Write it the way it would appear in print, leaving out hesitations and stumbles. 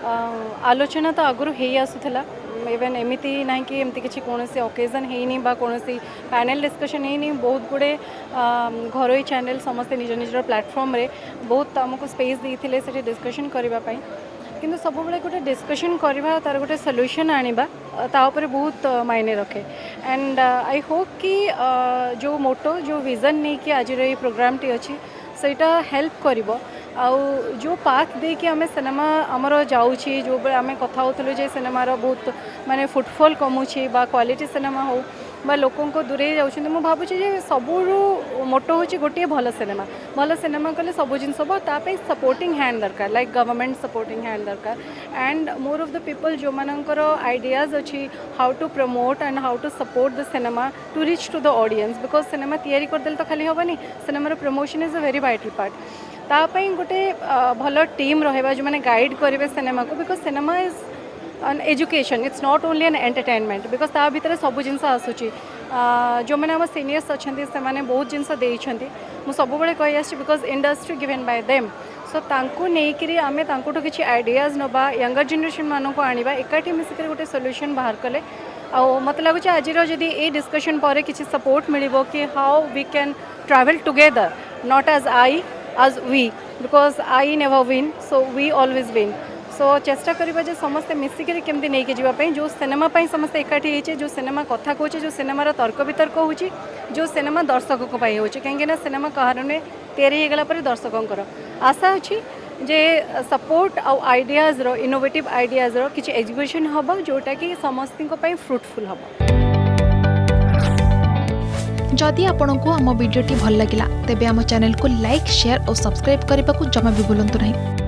आलोचना तो आगुरी हो आसूला इवेन एमती ना कि एमती किसी कौन ओकेजन है कौन पैनल डिस्कशन है बहुत गुड़े घर चैनल समस्ते निज निज प्लेटफॉर्म रे बहुत आमको स्पेस देते से डिस्कशन करने किंतु सब गोटे डिस्कशन करवा तार गोटे सॉल्यूशन आनिबा ताऊपर बहुत मायने रखे एंड आई होप कि जो मोटो जो विजन नहीं कि आज ये प्रोग्राम टी अच्छी सेटा हेल्प करिवो आउ जो पाथ दे कि आम सिनेमा आमर जाऊँगी जो आम कथा होलु जे सिनेमार बहुत माने फुटफॉल कमुची बा क्वालिटी सिनेमा हो बा लोकों को दूरे जाऊँ मुझे भावुँ सबू मोटो हूँ गोटे भल सिनेमा कले सब जिन तापाई सपोर्टिंग हैंड दरकार लाइक गवर्नमेंट सपोर्टिंग हैंड दरकार and more of the people जो मानकर आइडियाज अच्छी how to promote and how to support the cinema to reach to the audience because cinema तैयारी करदे तो खाली हेनी सिनेमार promotion is a very vital part तापाई गोटे भल टीम रहा जो मैंने गाइड करेंगे सिनेमा को because cinema is an education it's not only an entertainment because ता भीतर सब जिनस आसूची जो मैंने आम सीनियर्स अच्छा से मैंने बहुत जिनस देइछंती मु सब बड़े कहि आछि because industry given by them so तांको नेकरी आमे तांकोटो किछि आइडियाज नबा यंगर जनरेशन मानक आनिबा एकाठी मिसिकर गोटे सॉल्यूशन बाहर कले आ मत लगुच आज जदि ए डिस्कशन पर किछि सपोर्ट मिलिबो कि how we can travel together not as I as we because I never win so we always win सो चेष्टा करिबा जे समस्ते मिसिक केमती नहीं कि जीवाई जो सिनेमा समस्ते एकाठी होचे जो सिनेमा कथा कहूँ जो सिनेमार तर्क वितर्क होची जो सिनेमा दर्शक को पाई होची कहीं सिनेमा कारण तैयारी होगला पर दर्शकों आशा अच्छी जे सपोर्ट आउ आइडियाज रो इनोवेटिव आइडियाज रो किछि एजुकेशन हम जोटा कि समस्त फ्रुटफुल हम जदि आपंक आम भिडी भल लगा तेब आम चैनल को लाइक शेयर और सब्सक्राइब करने को जमा भी भूलु नहीं।